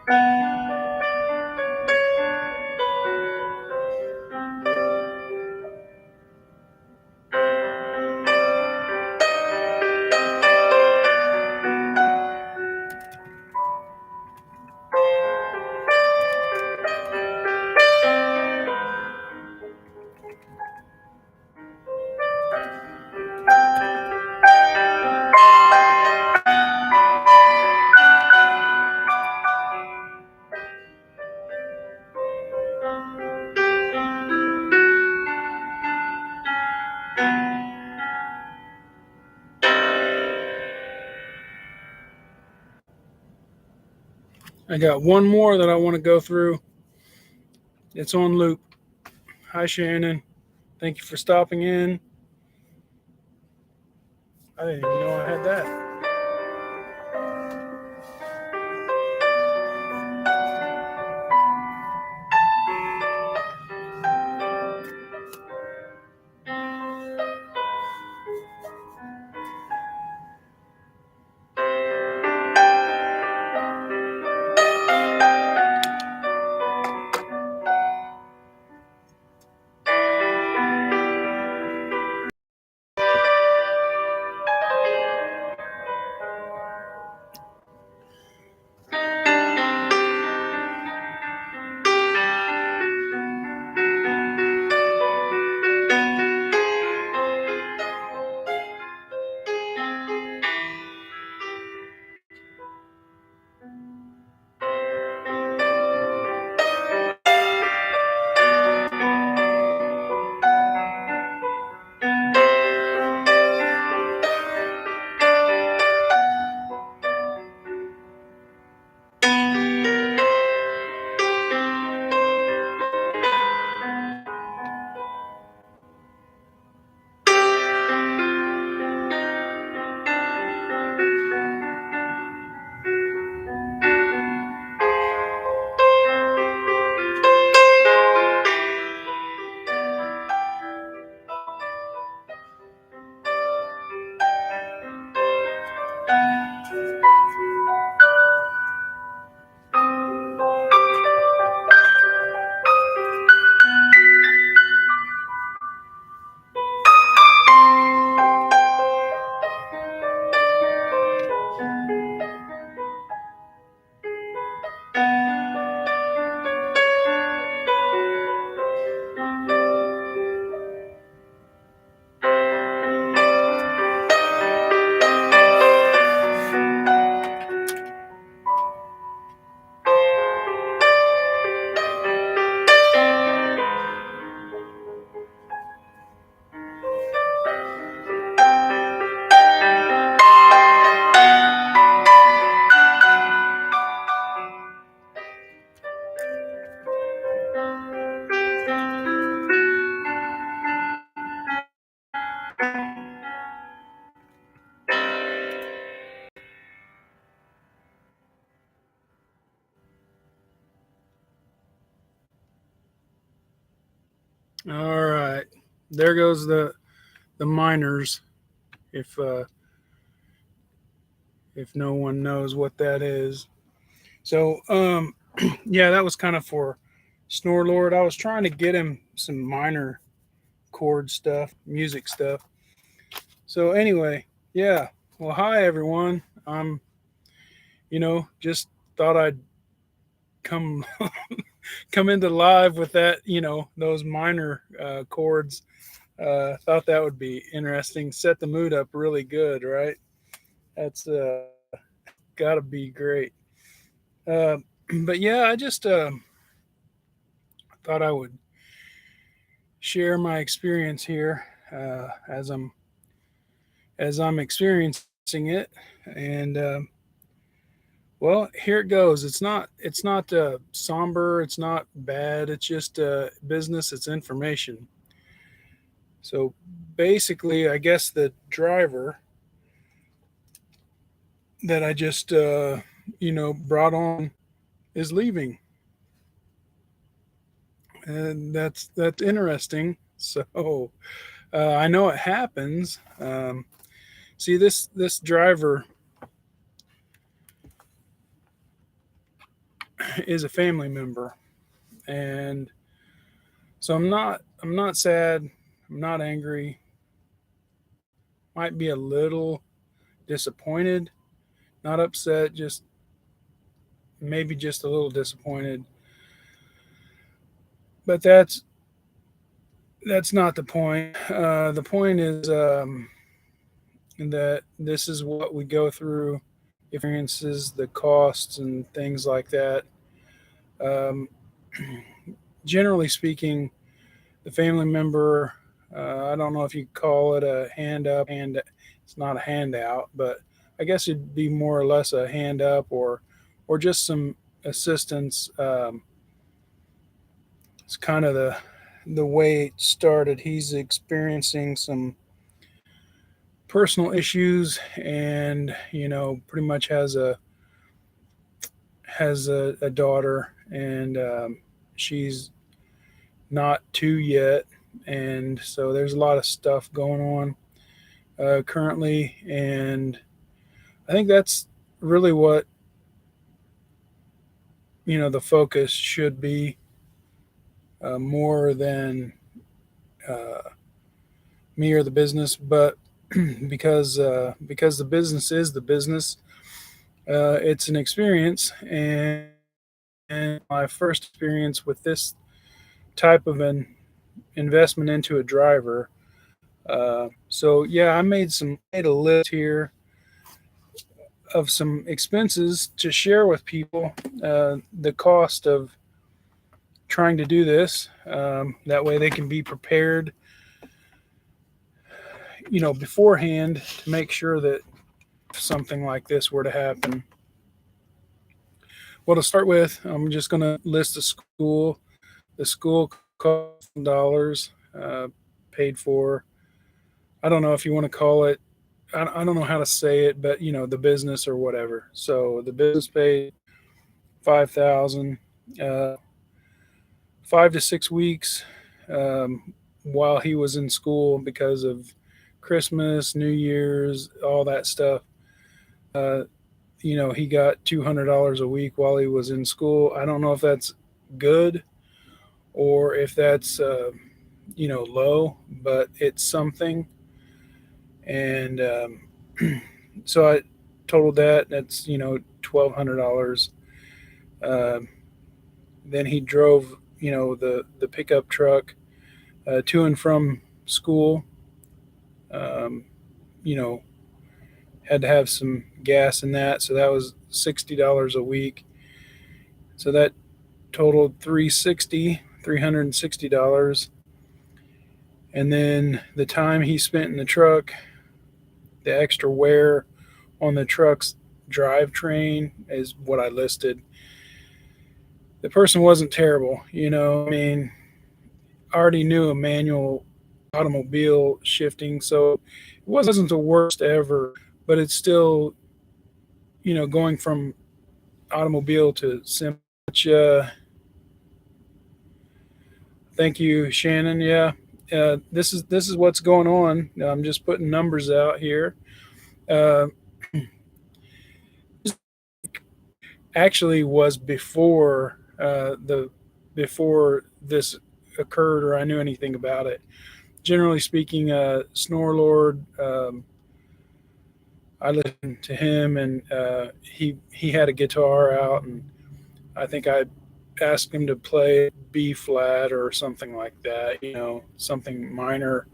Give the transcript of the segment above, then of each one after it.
I got one more that I want to go through. It's on loop. Hi, Shannon. Thank you for stopping in. I didn't even know I had that. All right. There goes the miners. If if no one knows what that is. So yeah, that was kind of for Snore Lord. I was trying to get him some minor chord stuff, music stuff. So anyway, yeah. Well, hi everyone. I'm just thought I'd come come into live with that, those minor chords. Thought that would be interesting. Set the mood up really good, right? That's got to be great. Uh, but yeah, I just thought I would share my experience here as I'm experiencing it, and well, here it goes. It's not somber. It's not bad. It's just business. It's information. So basically, I guess the driver that I just brought on is leaving, and that's interesting. So I know it happens. See, this driver is a family member. And so I'm not sad, I'm not angry, might be a little disappointed, not upset, just maybe just a little disappointed. But that's not the point. The point is that this is what we go through, experiences, the costs, and things like that. Um, Generally speaking, the family member, I don't know if you call it a hand up, it's not a handout, but I guess it'd be more or less a hand up, or just some assistance. It's kind of the way it started. He's experiencing some personal issues, and pretty much has a daughter, and she's not two yet, and so there's a lot of stuff going on currently, and I think that's really what the focus should be, more than uh, me or the business, but because the business is the business, it's an experience, and my first experience with this type of an investment into a driver. So yeah, I made a list here of some expenses to share with people. The cost of trying to do this, that way they can be prepared, beforehand, to make sure that if something like this were to happen. Well, to start with, I'm just going to list the school. The school cost dollars, paid for. I don't know if you want to call it. I don't know how to say it, but the business or whatever. So the business paid 5,000, 5 to 6 weeks, while he was in school because of Christmas, New Year's, all that stuff. Uh, he got $200 a week while he was in school. I don't know if that's good or if that's low, but it's something. And so I totaled that. That's $1,200. Um, then he drove the pickup truck to and from school. Um, you know, had to have some gas in that, so that was $60 a week. So that totaled 360 $360. And then the time he spent in the truck, the extra wear on the truck's drivetrain is what I listed. The person wasn't terrible, I mean, I already knew a manual automobile shifting, so it wasn't the worst ever, but it's still, going from automobile to sim. Thank you, Shannon. Yeah, this is what's going on. I'm just putting numbers out here. Uh, Actually, was before this occurred or I knew anything about it. Generally speaking, Snorlord, I listened to him, and he had a guitar out, and I think I asked him to play B flat or something like that, something minor,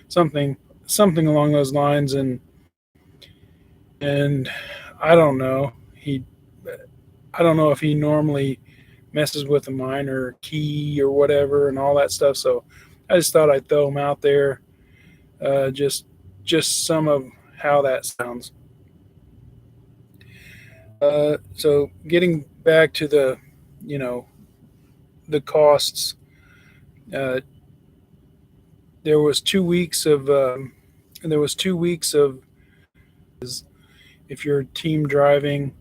something something along those lines, and I don't know. I don't know if he normally messes with a minor key or whatever and all that stuff. So I just thought I'd throw him out there, just some of how that sounds. So getting back to you know, the costs, uh, there was 2 weeks of there was 2 weeks of if you're team driving,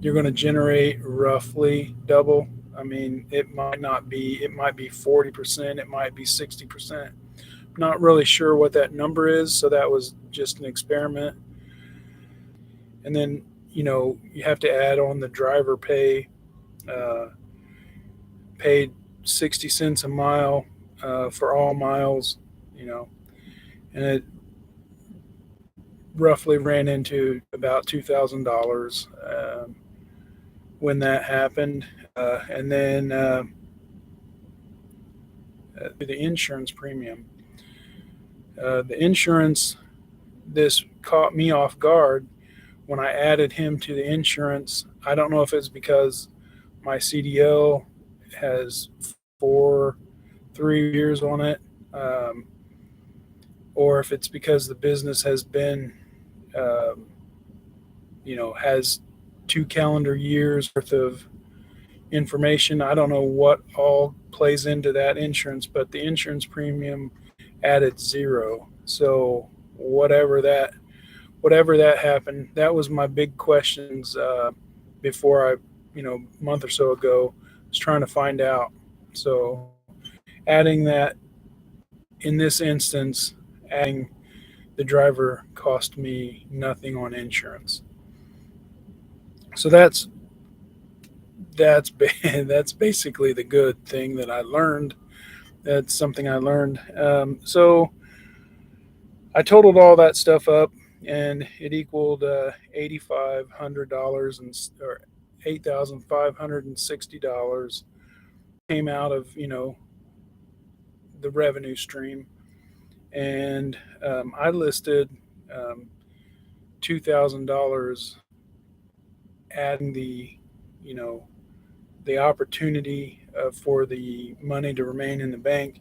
you're going to generate roughly double. I mean, it might not be, it might be 40%, it might be 60%. Not really sure what that number is, so that was just an experiment. And then, you have to add on the driver pay, uh, paid 60 cents a mile for all miles, you know, and it roughly ran into about $2,000 when that happened. And then the insurance premium. The insurance, this caught me off guard when I added him to the insurance. I don't know if it's because my CDL has 3 years on it, um, or if it's because the business has been, um, has 2 calendar years worth of information. I don't know what all plays into that insurance, but the insurance premium added zero. So whatever that happened, that was my big questions before I, a month or so ago, was trying to find out. So adding that in this instance, adding the driver cost me nothing on insurance. So that's that's basically the good thing that I learned. That's something I learned. So I totaled all that stuff up, and it equaled $8,500 or $8,560 came out of the revenue stream, and I listed $2,000, adding you know the opportunity for the money to remain in the bank.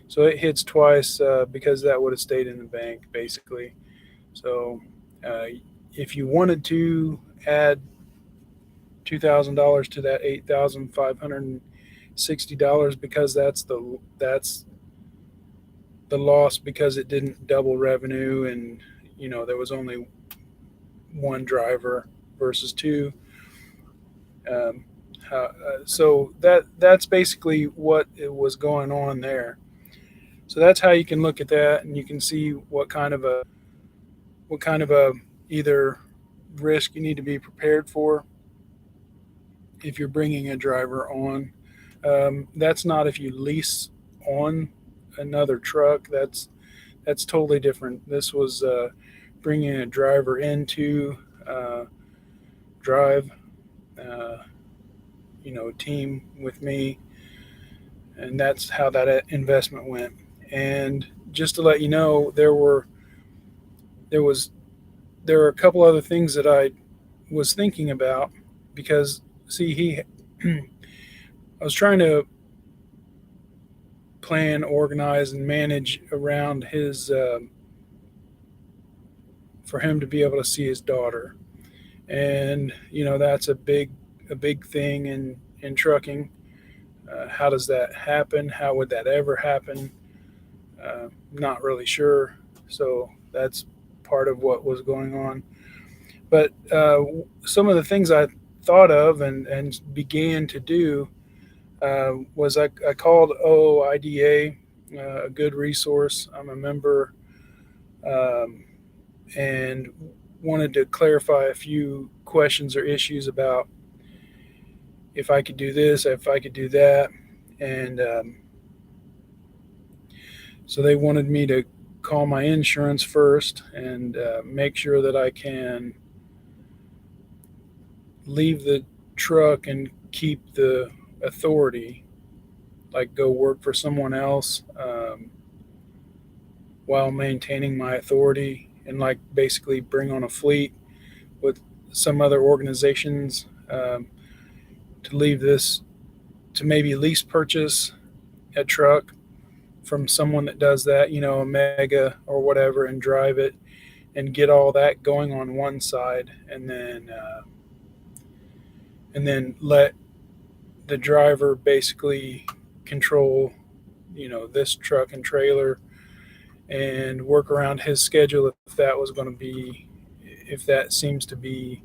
So it hits twice because that would have stayed in the bank basically. So uh, if you wanted to add $2,000 to that $8,560, because that's the loss, because it didn't double revenue, and there was only one driver versus two. Um, so that's basically what it was going on there. So that's how you can look at that, and you can see what kind of a either risk you need to be prepared for if you're bringing a driver on. That's not if you lease on another truck. That's totally different. This was bringing a driver into uh, drive, uh, team with me, and that's how that investment went. And just to let you know, there was there are a couple other things that I was thinking about, because see I was trying to plan, organize, and manage around his for him to be able to see his daughter, and that's a big thing in trucking. How does that happen? How would that ever happen? Not really sure. So that's part of what was going on. But some of the things I thought of and began to do was I called OIDA, a good resource. I'm a member, um, and wanted to clarify a few questions or issues about if I could do this, if I could do that. And so they wanted me to call my insurance first and make sure that I can leave the truck and keep the authority, like go work for someone else, while maintaining my authority, and like basically bring on a fleet with some other organizations, to leave this, to maybe lease purchase a truck from someone that does that, a mega or whatever, and drive it and get all that going on one side, and then let the driver basically control, this truck and trailer, and work around his schedule if that seems to be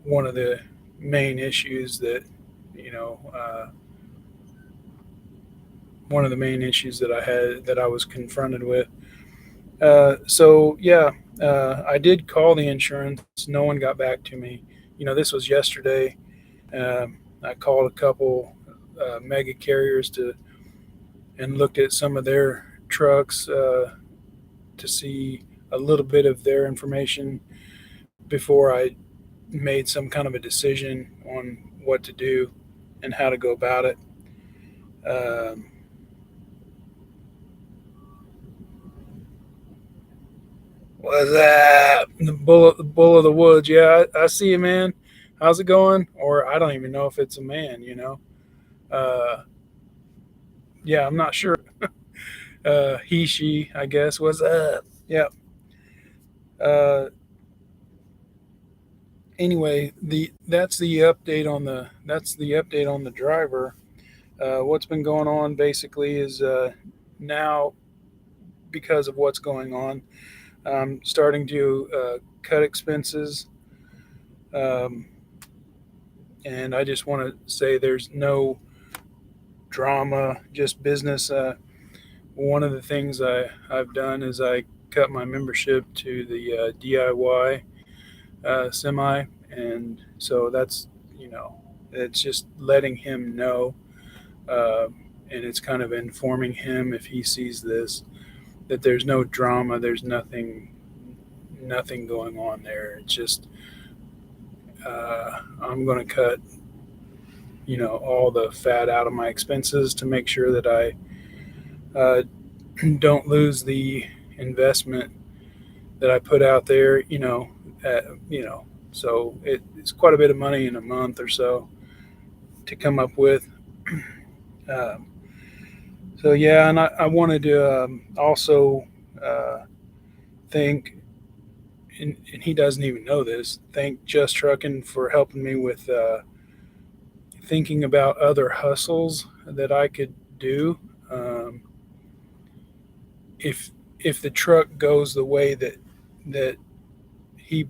one of the main issues that you know one of the main issues that I was confronted with. So yeah, I did call the insurance. No one got back to me. This was yesterday, I called a couple mega carriers and looked at some of their trucks to see a little bit of their information before I made some kind of a decision on what to do and how to go about it. Um, what's that? The bull of the woods. Yeah, I see you, man. How's it going? Or I don't even know if it's a man. Uh, yeah, I'm not sure. He, she, I guess. What's up? Yeah. Uh, anyway, that's the update on the driver. What's been going on basically is now, because of what's going on, I'm starting to cut expenses, um, and I just want to say there's no drama, just business. One of the things I've done is I cut my membership to the DIY semi, and so that's, it's just letting him know, uh, and it's kind of informing him if he sees this, that there's no drama, there's nothing going on there. It's just I'm going to cut, all the fat out of my expenses to make sure that I don't lose the investment that I put out there. So it's quite a bit of money in a month or so to come up with. Um, so yeah, and I wanted to also uh, thank, and he doesn't even know this. Thank Just Trucking for helping me with thinking about other hustles that I could do. Um, if if the truck goes the way that he,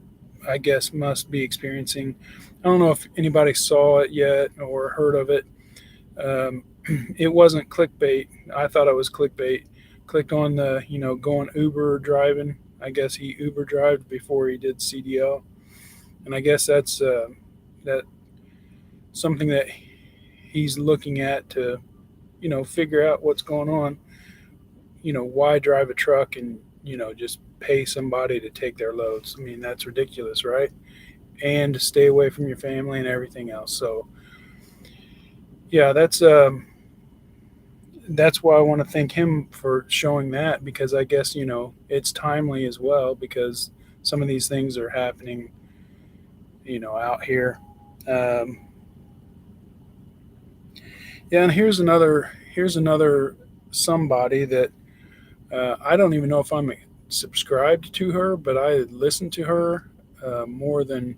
I guess, must be experiencing. I don't know if anybody saw it yet or heard of it. Um, it wasn't clickbait. I thought it was clickbait. Clicked on the, going Uber driving. I guess he Uber drove before he did CDL, and I guess that something that he's looking at to, figure out what's going on. Why drive a truck and, just pay somebody to take their loads? I mean, that's ridiculous, right? And to stay away from your family and everything else. So, yeah, that's why I want to thank him for showing that, because I guess, it's timely as well, because some of these things are happening, out here. Um, yeah, and here's another somebody that I don't even know if I'm subscribed to her, but I listen to her more than,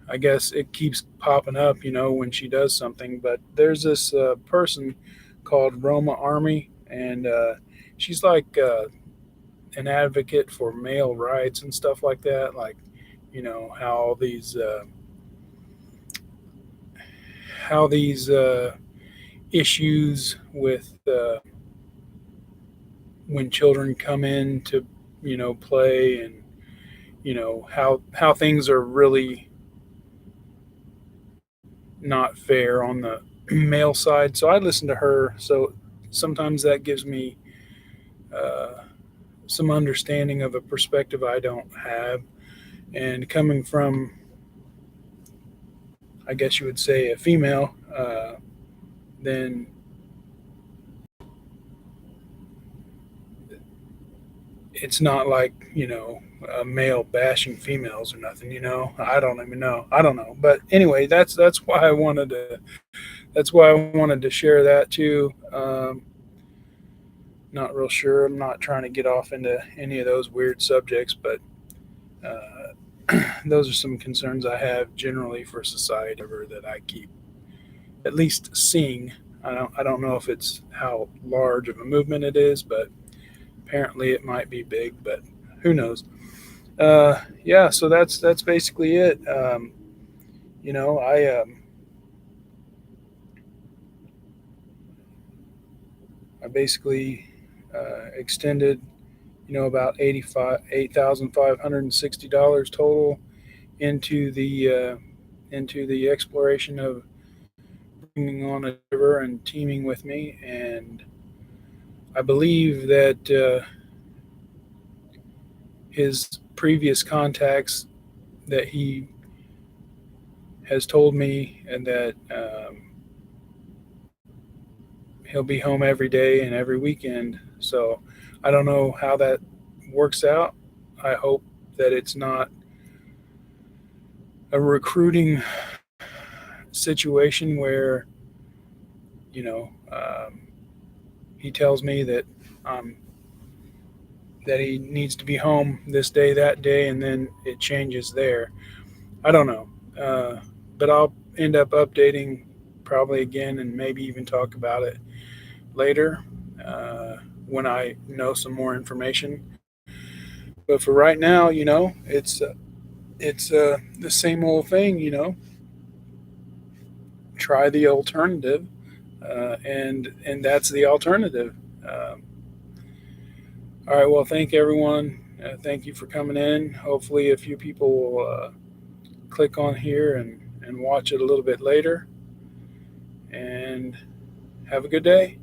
I guess it keeps popping up, when she does something. But there's this person called Roma Army, and she's like an advocate for male rights and stuff like that. Like, how these issues with when children come in to, play, and how things are really not fair on the male side. So I listen to her. So sometimes that gives me uh, some understanding of a perspective I don't have. And coming from, I guess you would say, a female, then it's not like, a male bashing females or nothing. I don't even know. I don't know. But anyway, that's why I wanted to share that too. Not real sure. I'm not trying to get off into any of those weird subjects, but those are some concerns I have generally for society that I keep at least seeing. I don't know if it's how large of a movement it is, but apparently it might be big, but who knows? Yeah, so that's basically it. You know, I basically extended, about $8,560 total into the into the exploration of bringing on a river and teaming with me. And I believe that his previous contacts that he has told me, and that he'll be home every day and every weekend. So I don't know how that works out. I hope that it's not a recruiting situation where, you know, he tells me that that he needs to be home this day, that day, and then it changes there. I don't know. But I'll end up updating probably again and maybe even talk about it later uh, when I know some more information. But for right now, it's the same old thing. Try the alternative, and that's the alternative. Um, all right. Well, thank everyone. Thank you for coming in. Hopefully, a few people will click on here and watch it a little bit later. And have a good day.